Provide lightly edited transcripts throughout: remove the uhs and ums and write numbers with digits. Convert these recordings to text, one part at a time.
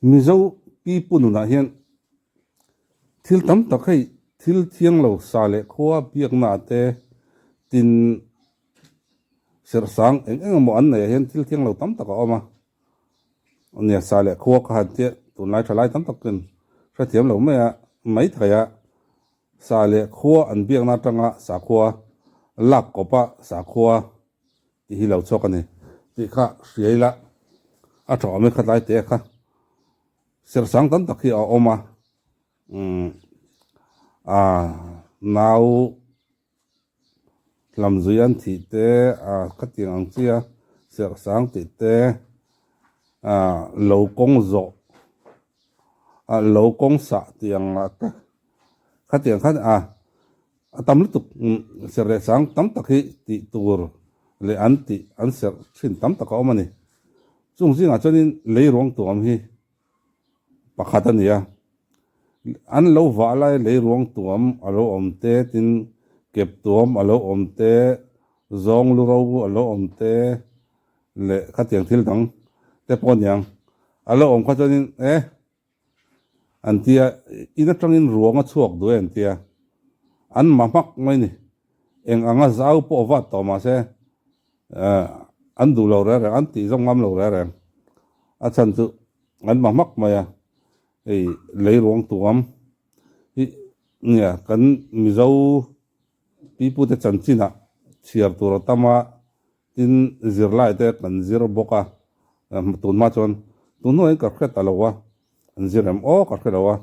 mizo pi pununa hian thil tam tak hei thil thiang lo sa le khuwa biak na te tin ser sang eng mo an nei hian thil thiang lo tam tak a oma ania sa le khuwa ka han te tun lai thalai tam tak kin hra thiam lo me a mai thaya sa le khuwa an biak na tanga sa khuwa lak kopa sa khuwa ti hi lo chok ani ti kha hriaila a thaw me khat lai te kha ser sang tam tak hi a oma nau lam zuyan thi te khatiang ang chia ser sang ti te lo kong zo lo kong sa tiang ka khatiang khat tam lutuk ser sang tam tak hi ti tur le an ti an ser thin tam tak a mani chung singa chonin leirong tuam hi pakhat ania an lo wa lai leirong tuam alo omte tin kep tuam alo omte zong lu ro alo omte le khatiang thil dang te pon yang alo om kha chonin antia ina tangin ruanga chuak du antia an mamak mai ni eng anga zau po wa to ma se an du lo ra an ti zong ngam lo ra a chan chu an mamak maya ei leirong tuam hi nia kan mizo pipu te chanchina chiar tur tama tin zirlai te kan zir boka tun ma chon tun no ka khet alowa an zirem o ka khet alowa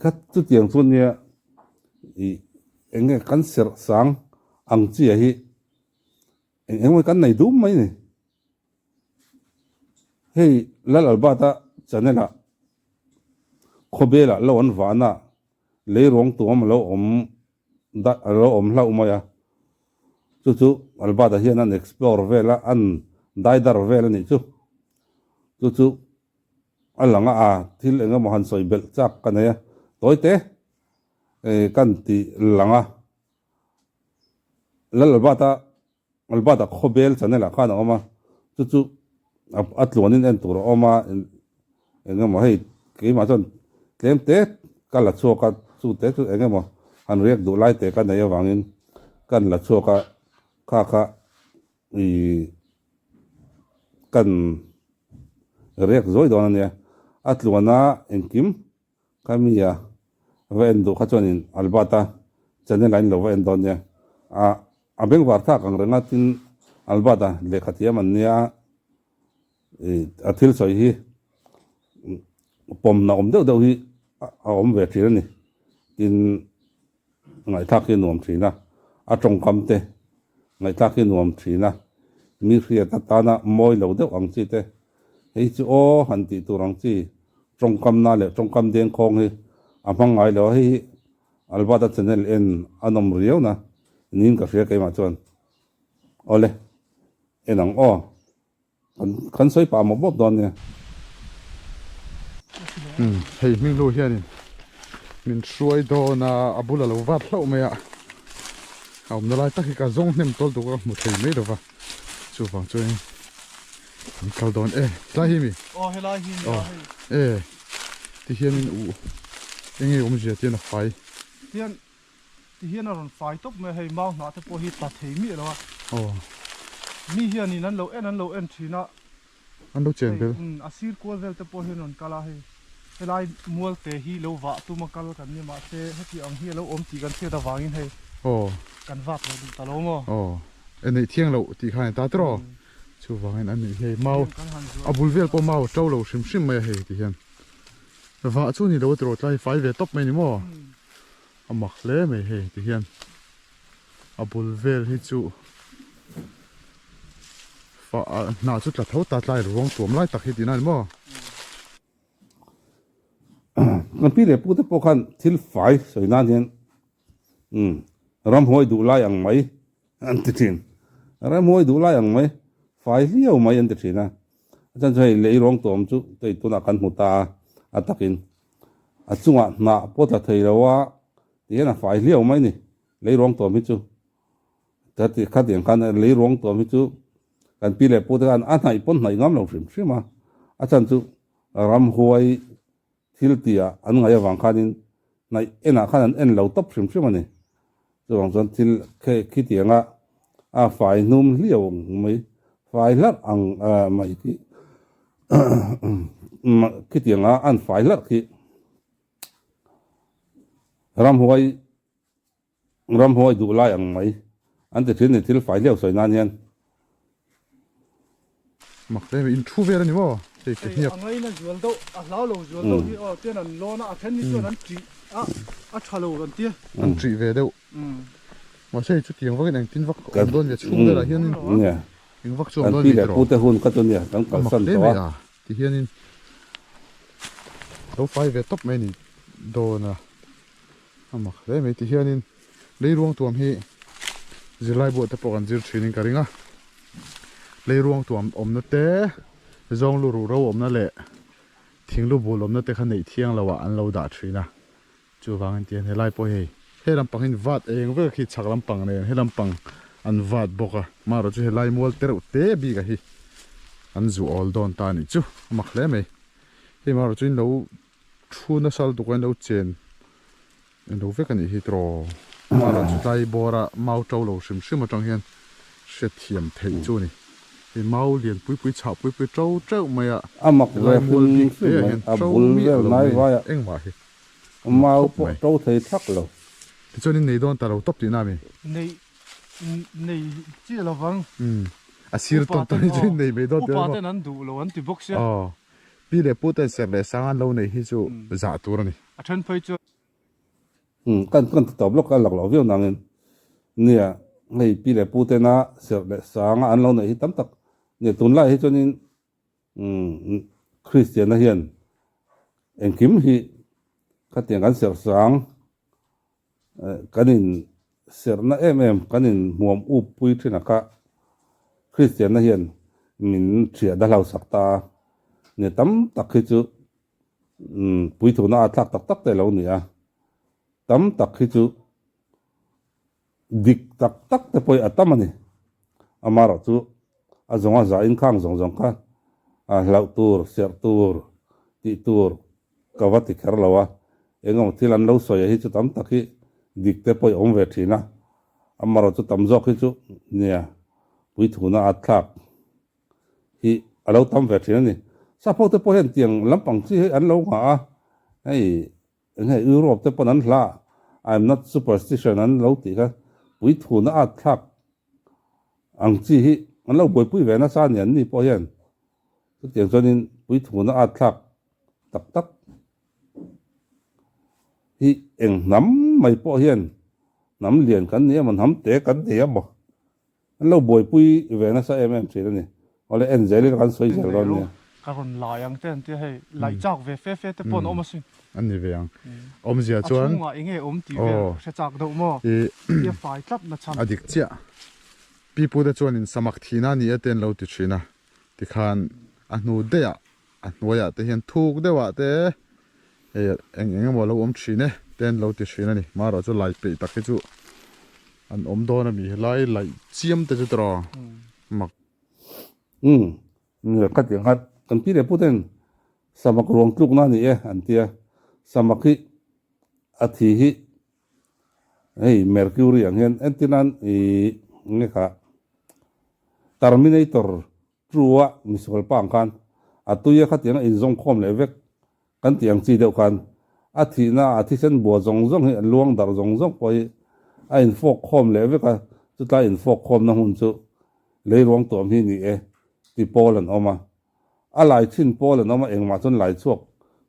khat chu tiang chun nia i enge kan ser sang ang chi hi engwe kan nei dum mai ni hei lal albata chanela khobela lo an wana leirong tuam lo om da lo om hlau maya chu albada hian an explore vela an daidar vela ni chu alanga thil enga mohan soibel chak kanaya toite kan ti langa lal albada khobel chanela khana oma chu atluanin en tur oma enga mo hei ke ma chon tlem te kala choka chu te chu enga mo an riak du lai te kan nei awangin kan la choka kha i kan riak zoi don ania atluana engkim kamia ven du khachonin albata channel line lo ven don nia a beng war tha kang renga tin albata le khatia man nia a thil soi hi pom na om deuh hi a om ve thir ni tin ngai thak hi nuam thina a tong kam te ngai thak hi nuam thina mi hria ta na moi lo deuh ang chi te hei chu o han ti turang chi tong kam na le tong kam deng khong hi a mang ngai lo hi albata channel en anom riau na nin ka hria kai ma chon ole enang o kan soi pa mo bob don ne hei min lu hianin min hruai dawna a bula lo vat hlau mai a awm na lai taki ka zong hnem tol tu ka hmu thei mai lo wa chu wang chu in kal don tlai hi mi helai hi ti hianin u enge zia tian a fai tian ti hian a ron fai tok me hei mau na te po hi ta thei mi lo mi hianin an lo en thina an lo chen bel asir ko vel te po hian on kala hei helai mual te hi lo wa tu ma kal kan ni ma se heti ang hi lo om ti kan se da wangin hei kan va pro ta lo mo enei thiang lo ti khain ta tro chu wangin an ni hei mau abul vel po mau tau lo shim mai hei ti hian wa chu ni lo tro tlai fai ve top mai ni mo amak le mai hei ti hian abul vel hi chu fa na chu tla tho ta tlai rong tuam lai tak hi ti nan mo kan pi le pu te pokhan thil fai soina hian ram hoi du lai ang mai an ti thin ram hoi du lai ang mai fai hiau mai an ti thina chan chai le rong tom chu tei tuna kan muta atakin achunga na pota thei rawa tiana fai hiau mai ni le rong tom hi chu tati khatiang kan le rong tom hi chu kan pi le pu te kan a nai pon nai ngam lo shim shima a chan chu ram huai thil tia an ngai awang khanin nai ena khan en lo top shrim shrim ani chuang chuan thil khi tianga a fai num hliau mai fai lat ang mai ki khi tianga an fai lat khi ram huai du lai ang mai an te thin ni thil fai hliau soi nan hian mặc đây mà in thu về rồi nhỉ thì cái Hey, nhập ang ay na jual daw, lao lo jual daw hi tiyan an lo na athen ni chuan an tri thalo kan tia. ăn trị về đâu mà xây chút tiền vác cái này tin vác còn đôn về chung đây là hiên nè những vác chung an đôn pi về le rồi pu te hun ka tu nia kan kal mặc san đây to vậy à thì hiên đâu phải về top mấy nè đồ nè mặc đây mấy thì hiên lấy ruộng tuồng hi giờ lại bộ tập còn giờ training cái ringa lấy ruộng tuồng nó té zong lu rau nó lệ thing lu bù nó té khăn này thiang là anh lâu đã training na chú vàng anh tiền lại po hi he lam pang in vat eng ve khi chak lam pang ne he lam pang an vat boka ma ro chu he lai mol ter te bi ga hi an zu all don ta ni chu mak le me he ma ro chu lo thu na sal tu kan lo chen en lo ve kan hi tro ma ro chu tai bora mau trâu lo sim sim atang hian se thiam thei chu ni he mau lian pui chha pui trâu trâu mai a amak ve lai mol bi hun te hian a trâu bul mi vel nai wa ya eng ma hi mau khóc po mày. trâu thei thak lo thì cho nên này đón ta đâu top thì nam Nei chi lo wang. à xíu ton ton cho nên này mấy đón Upa thì ten an du lo an ti box ya. bi để bút tên xem để sáng ăn lâu này hi chú giả tu rồi này Athen phai chu kan top lo ka lak lo viu nangin nia ngei pi le pu te na ser le sang an lo nei hi tam tak ne tun lai hi chonin Christian na hian en kim hi ka tiang kan ser sang kanin ser na kanin muam u pui thina ka Christian na hian min thia da lau sakta ne tam tak hi chu pui thuna a tlak tak te lo nia tam tak hi chu dik tak te poi atam ani amara chu a zonga za in khang zong ka a hlau tur ser tur ti tur kawati kher lawa engom thilan lo soya hi chu tam tak hi dik te poi om ve thina amara chu tam zok hi chu nia pui thuna a thlak hi alo tam ve thina ni sapo te po hen tiang lampang chi an lo nga hei Europe te pon an hla I'm not superstition an lo ti ka pui thuna a thak ang chi hi an lo boi pui ve na sa nian ni po hian chu tiang chonin pui thuna a thak tak hi eng nam mai po hian nam lian kan ni man ham te kan ni mo an lo boi pui ve na sa chi ni ole en zeli kan soi zel ron ni ka ron lai ang ten ti hei lai chak ve fe te pon om asin. anh này về ang om zia chuan Achunga inge om ti ve se chak do mo. thì Ye fai tlap na cham. adik chia people da chuan in samak thina ni aten lo ti thina ti khan a nu de ya a noya te hian thuk de wa te eng mo lo om thine ten lo ti thina ni ma ro chu lai pe tak chu an om do na mi lai chiam te chu tro mak người cắt tiếng hát cần biết để Putin samak ruộng trục na ni an tia samak hi athi hi hey mercury ang hen entinan nge kha terminator truwa misol pang kan atuya kha tiang in zong khom le vek kan tiang chi deuh kan athi sen bo zong hi luang dar zong poi a in fok khom le vek a chu ta in fok khom na hun chu le ruang tom hi ni ti Poland oma a lai chin Poland oma engma chon lai chuak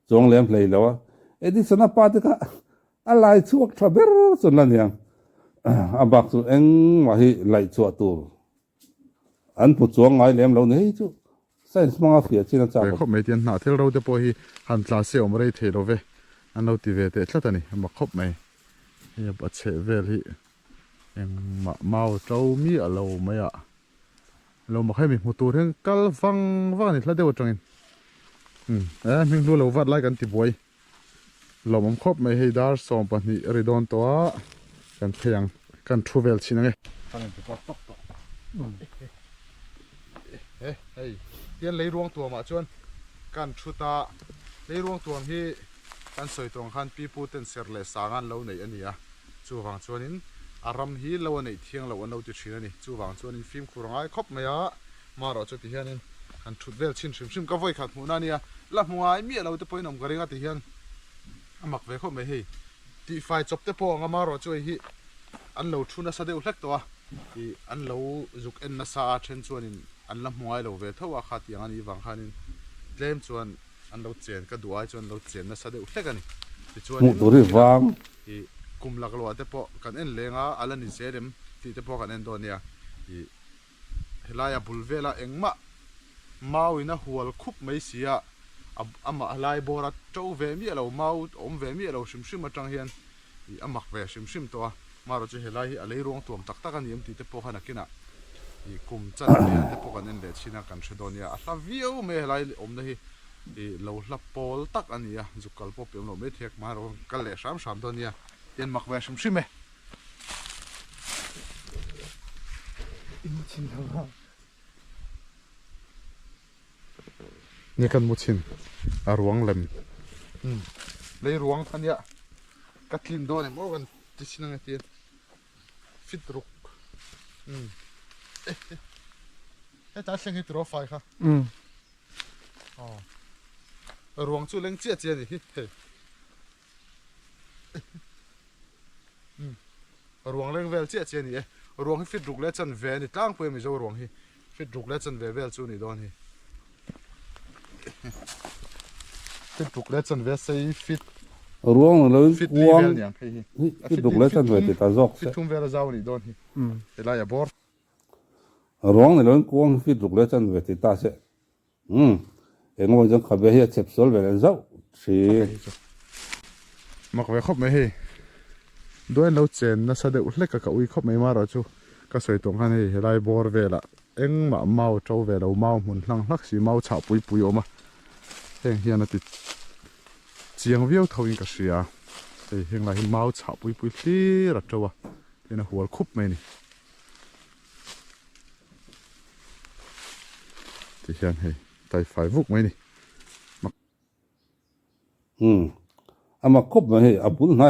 chong lem hlei lawa edi sana pa te ka a lai chuak thaber chon la niang a bak chu eng ma hi lai chuak tur an pu chuang ngai lem lo nei chu science manga fia china cha ve khop me tian na thel ro te po hi han tla se om rei the lo ve an lo ti ve te thlat ani ma khop mai ya ba che vel hi eng ma mau trâu mi a lo mai a lo ma khai mi mu tur hen kal wang ni thla deuh atangin ming lu lo vat lai kan ti boi lo mom khop mai hei dar som pa ni ri don to a kan theyang kan thu vel chin nge hey tian lei ruang to ma chuan กันชุตาในรวงตัวที่กันสวยตรงขันปีปูเต็นเสร์เลสางานเราในอันนี้อ่ะจู่ฟังชวนินอารมณ์ฮีเราในเที่ยงเราวันเราติดเชื้อนี่จู่ฟังชวนินฟิล์มคุรงไอ้ครบไหมอ่ะมาเราจะที่เฮียนินกันชุดเวลชิมก็ไว้ขัดหัวนั่นเนี่ยละหัวไอ้เมียเราจะไปนำกระเรงที่เฮียนหมักไว้ครบไหมเฮ้ที่ไฟจบเตปองมาเราช่วยฮีอันเราชุนน่ะสะเดวเล็กตัวที่อันเราจุกเอ็นน่ะสะอาดเช่นชวนินอันละหัวเราเวทเท่าว่าขัดอย่างนี้ฟังขันินเล่มชวนอันเราเจียนก็ดูไอ้ชวนเราเจียนน่ะสะเดวเล็กกันนี่ที่ชวน มุตุริวาง ที่กุมหลักลัวเตปอกันเอ็นเลงอ่ะอันนี้เสียเดิมที่เตปอกันเอ็นตัวเนี่ยที่เฮลายบุลเวล่าเอ็งมาวินะหัวคุบไม่เสียอ่ะมาลายโบราณเจ้าเวมีเรามาอมเวมีเราชิมมาจังเฮียนที่อ่ะมักเวชิมตัวมาเราจะเฮลายอะไรรวงตัวมตักกันยิ่มที่เตปอกันนักกินะที่กุมจันเนี่ยเตปอกันเอ็นเลชินักกันเชดเนี่ยอ่ะวิวไม่เฮลายอมเนี่ยที่เราลับโพลตักอันนี้อ่ะจุกกลปอเปียมเราไม่เทกมาเรากันเลยสามตัวเนี่ยเย็นมักเวชิมไหม อินชินทว่า นี่กันมุชินอารวงเล็มเลยรวงท่านเนี่ยกัดลินโดนเนี่ยมอกันติชินังเตียนฟิตรุกเอ๊ะตาเสียงให้ตัวไฟค่ะอ๋อรวงจู่เล็งเจี๊ยเจี๊ยนี่เฮ้รวงเล็งเวลเจี๊ยเจี๊ยนี่รวงให้ฟิตรุกเล็ดจันเวนี่ตั้งเพื่อไม่จะรวงให้ฟิตรุกเล็ดจันเวลจู่นี่โดนให้ฟิตรุกเล็ดจันเวใส่ฟิต รวงเลย ฟิต ก ลี วาง เวลเนี่ย ฟิตดุกเลยจันเวติตาจอก ฟิตทุ่มเวลาเจ้านี่โดนเวลาอย่าบอร์ รวงเลยกวางฟิตดุกเลยจันเวติตาเสเอ็งว่าจังขับไปเฮียเจ็บโซลเวลเจ้าสิ มักไว้ครบไหมเฮ้ด้วยเราเจนนะแสดงเล็กกับอุ้ยครบไหมมาเราจูก็สวยตรงกันเฮ้ไล่บอร์เวลาเอ็งมาเมาเจ้าเวลาเมาหุ่นหลังลักสีเมาฉาปุยออกมาเฮ้เฮียน่ะติดเจียงวิวทวินกับเสียเฮ้เฮียไรเมาฉาปุยที่รัดเจ้าเฮ้น่ะหัวคุบไหมนี่ที่เฮียนเฮ้ไต่ไฟวุกไหมนี่ อามาคบมาเฮียอาบุญให้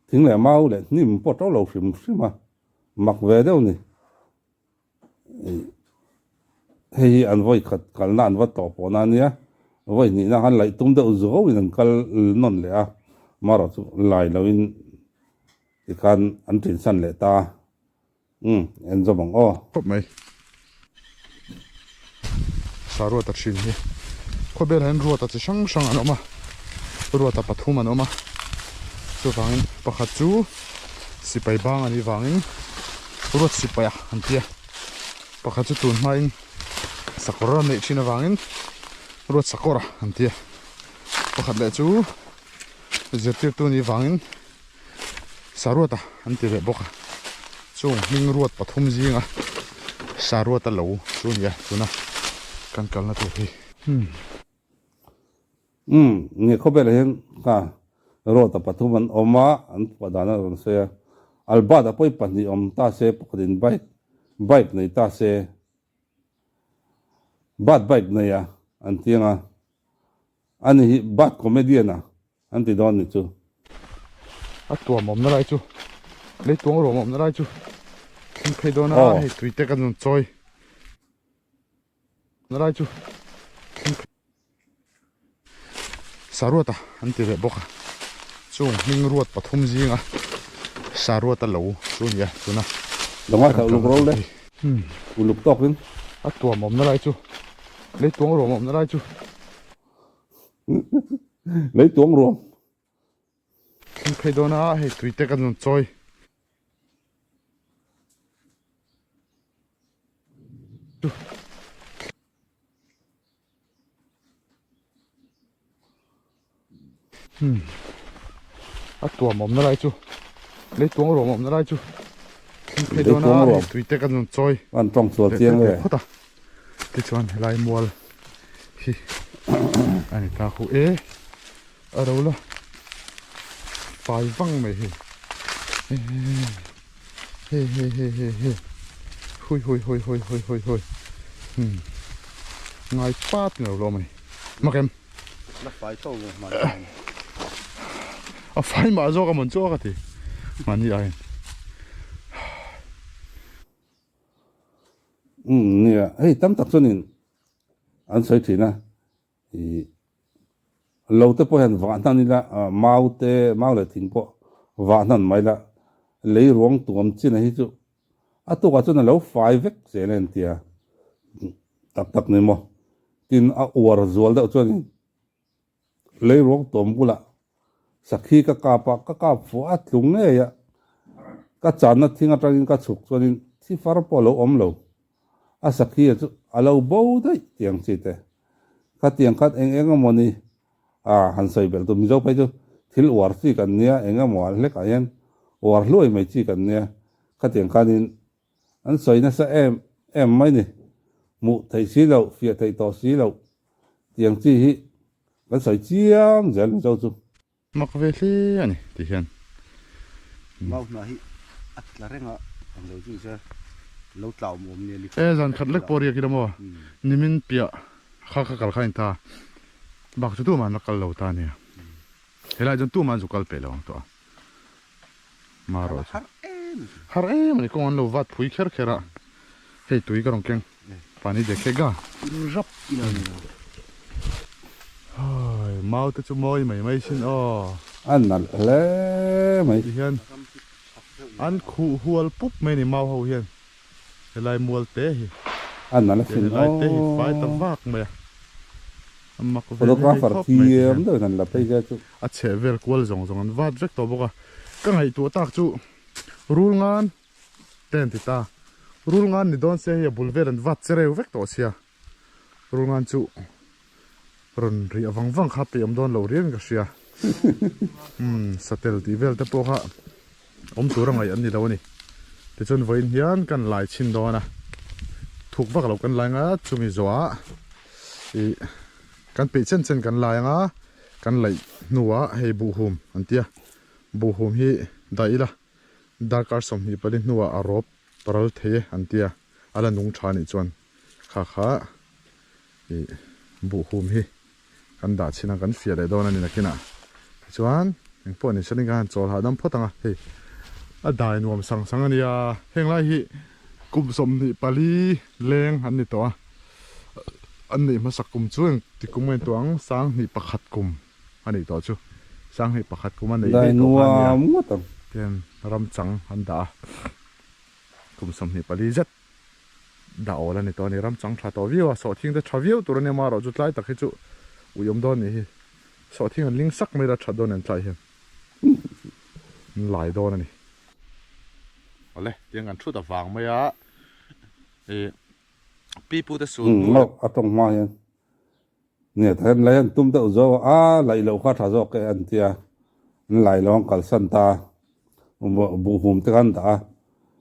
ถึงแหล่เมาเลยนี่มันปวดเจ้าเราสิมามักเวเดียวนี่เฮียอันไว้ขัดกันนั่นว่าต่อปอนันเนี่ยไว้นี่นะฮันไหลตุ้มเดือดโจ้ยนั่นกันนนเลยอ่ะมาเราไหลเราอินที่การอันถิ่นสั้นเลยตาเอ็นจะบังอ้อ ครบไหมสารัวตัดชินเฮครบเบลเห็นรัวตัดจะช่างอันออกมารัวตัดปัดทุ่มอันออกมาตัวฟังปะขัดจูสิไปบ้างอันนี้ฟังรัวสิไปอ่ะอันเดียปะขัดจูตุนมาอิงสักระเนี่ยชินฟังรัวสักระอันเดียปะขัดเลจูเจติตัวนี้ฟังสารัวตาอันเดียเลยบอกจูมิงรัวปัดทุ่มจิงอ่ะสารัวตะเหลวจูเนี่ยจูนะกันนะตัวพี่นี่เขาเป็นเห็นค่ะรถปัจจุบันออกมาอันประดานนั้นเสียอัลบาดไปปัจจุบันตาเสปกตินไบค์ในตาเสบัดไบค์ในอันที่ngaอันนี้บัดคอมเมดี้นะอันที่โดนนี่จู อะตัวหม่อมนั่นไรจูเลยตัวหลวงหม่อมนั่นไรจูคิดไปโดนนะให้ตุยเตกันจนจอยนั่นไรจูสารัวตาอันที่เรียบบอกจูมิงรัวปัดทุ่มจิงอ่ะสารัวตะเหลวจูเนี่ยจูนะ ลงมาเขาลุกโรลเลยลุกตอกนึง อะตัวหม่อมนั่นไรจูเลยตัวหลวงหม่อมนั่นไรจู เลยตัวรวม คิดไปโดนนะให้ตุยเตกันจนจอยอะตัวหม่อมนั่นไรจูเลยตัวหลวงหม่อมนั่นไรจูคิดไปโดนนะให้ตุยเตกันจนจอย วันตรงสวนเจียงเลย เขาตาที่ชวนลายมัวลฮิอันนี้ตาคูอะไรล่ะไฟฟังไหมเฮ้หุยไงป้าดเหนียวรอไหม mà kem nó phải thôi mà à phải mà do cái món chỗ cái thì mà như vậy nè ấy tấm tắc cho nên anh say thì na thì lâu tới hiện vạn năm đi là mau là thỉnh bộ vạn năm mấy là lấy ruộng tuồng chi này chứ à tôi có cho nên lâu phải vết thế nên thì tắc này mà tin à uar zual đó cho nên lấy ruộng tuồng cũng là sắc khi các cặp phụ ắt lúng này ya các chán nó thinh ở trong các chục cho nên thì phải bỏ lâu lâu à sắc khi chứ à lâu bao đấy tiếng gì thế các tiếng các anh mà đi à hắn say bel tụi mình bây giờ thil war chi kan nia enga mo le ka yan war loi mai chi kan nia ka tiang ka din an soi na sa em mai ni mu thai si lo fia thai to si lo tiang chi hi kan soi chiang zel zo chu mặc về thế này thì hiện mau na hi at la renga ang lo chu sa lo tlau mom ni li ê dàn khát lek bồi kia đâu mà nimin pia khá khá khá ta bác chú tu mà nó cào lâu ta nè thế lại dân tu mà chú cào bể lâu to mà rồi har em này con lâu vắt phui kher khera hey tui cái rong keng pani để cái ga rap ina ai mau tới chú mồi mày xin an na le mai hiền ăn khu hual pup mày này mau hậu hiền thế lại mual té hi an na le thế fin lại té hi phải tập vác mày mặc photographer thiam đó nan la pe ga chu à chế về qual zong anh vắt rất to bốc à cái này tua tác chú rul ngan ten thì ta rul ngan ni don se hi bulver an vắt chế reu vek to sia rul ngan chú ron ri avang vang khap pe am don lo riang ka sia satel ti vel te po kha om tu rangai an ni lo ni te chon voin hian kan lai chin do na thuk vak lo kan lai nga chumi zoa i kan pe chen chen kan lai nga kan lai nuwa hei bu hum antia bu hum hi daila darkar som hi pali nuwa arop paral the antia ala nung thani chuan kha kha i bu hum hi kan da china kan fia le don ani nakina chuan eng po ni saning kan chol ha dam photanga hei a dai nuam sang sang ania heng lai hi kum som ni pali leng an ni to an ni ma sakum chuang ti kumen tuang sang ni pakhat kum ani to chu sang ni pakhat kum ani dai to nuwa ania mu tam ten ram chang an da kum som ni pali zat da ola ni to ni ram chang tha to viwa so thing da thaviu tur ne ma ro chu tlai takhi chu uyom don ni hi so thing an ling sak mai da thadon an tlai hian lai don ani ole tiang an thu da wang mai a e people the soul ngọc ở trong mai hen nè thấy lấy anh tum tự do lại lâu khoa thả do cái anh tia lại lòng cả sân ta bù hùm tới anh ta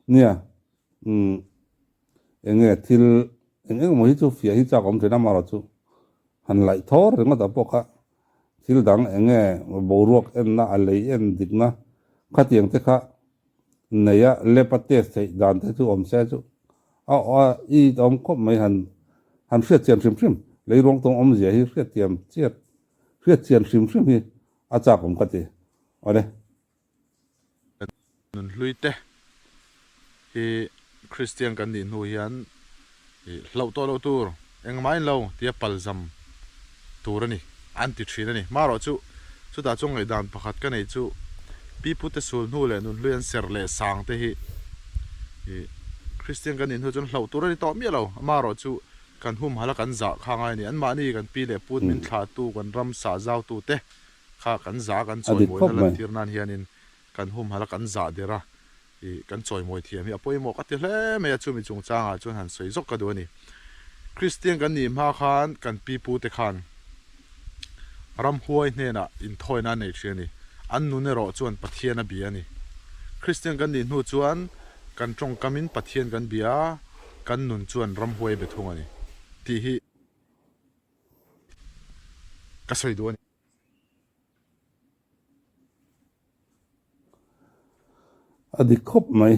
nè anh nghe til anh nghe một chút phía hít cho cũng thế nào mà rồi chú hắn lại thor rồi mà tập bốc á til đắng anh nghe bù ruột anh na lấy anh địch na khát tiếng thế khá này á lê bắt tết thấy đàn thế chú ông xe chú ý ông có mấy hắn phiết tiền sim lấy rong tông ông gì hi phiết tiền chết phiết tiền sim hi à chắc cũng có thể ở đây lui te hi Christian kan din hu hian lo to lo tur eng mai lo tia palzam turani anti thrinani maro chu da chung ngai dan pakhat ka nei chu pi put te sul nu le nun luan ser le sang te hi Christian kan din hu chun lo turani to mi lo maro chu kan hum hala kan za kha ngai ni an ma ni kan pi le put min thla tu kan ram sa zaw tu te kha kan za kan choi moi na lan tir nan hianin kan hum hala kan za dera kan choi moi thiam hi apoi mo ka ti hle me chu mi chung changa chun han soi zok ka do ni Christian kan ni ma khan kan pi pu te khan ram huai hne na in thoi na nei thiani an nu ne ro chuan pathian a bi ani Christian kan ni nu chuan kan tong kamin pathian kan bia kan nun chuan ram huai be thung ani ti hi ka soi do ni adi khop mai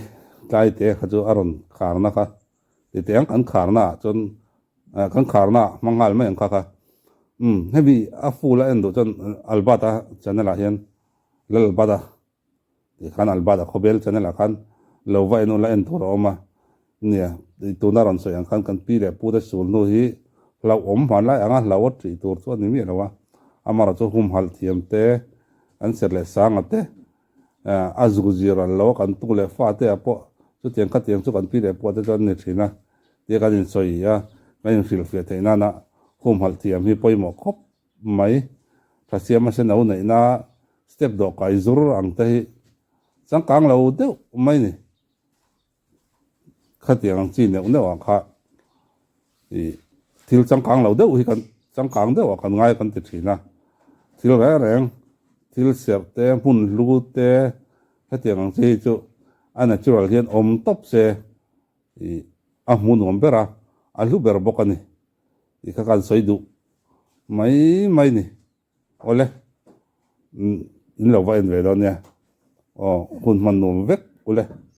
tai te kha chu aron kharna kha ti te ang kan kharna chon kan kharna mangal mai ang kha kha heavy a full a endo chon albata channel a hian lal bada ti khan albada khobel channel a khan lova eno la en thor oma nia tuna ron so yang khan kan pi le pu da sul no hi lau om man lai anga lau tri tur chu ni mi lawa amara chu hum hal thiam te an ser le sang ate azgu zira lo kan tu le fa te apo chu tiang ka tiang chu kan pi le po te chon ni thina te kan in soi ya kan in fil fe te na hum hal thiam hi poimo khop mai thasiam se nau nei na step do kai zur ang te hi chang kang lo de mai ni khát tiếng chi nếu nếu à khá thì thiếu trăng cang lâu đâu thì cần trăng cang đâu cần ngay cần tiệt na thiếu cái rèn thiếu sẹp té hun lu té khát tiếng chi chu anh ấy chú là hiện top se thì mun om bera lu bera bokani thì các con soi du mấy mấy nè ole in lâu vậy về đó nha hun man nom vét ole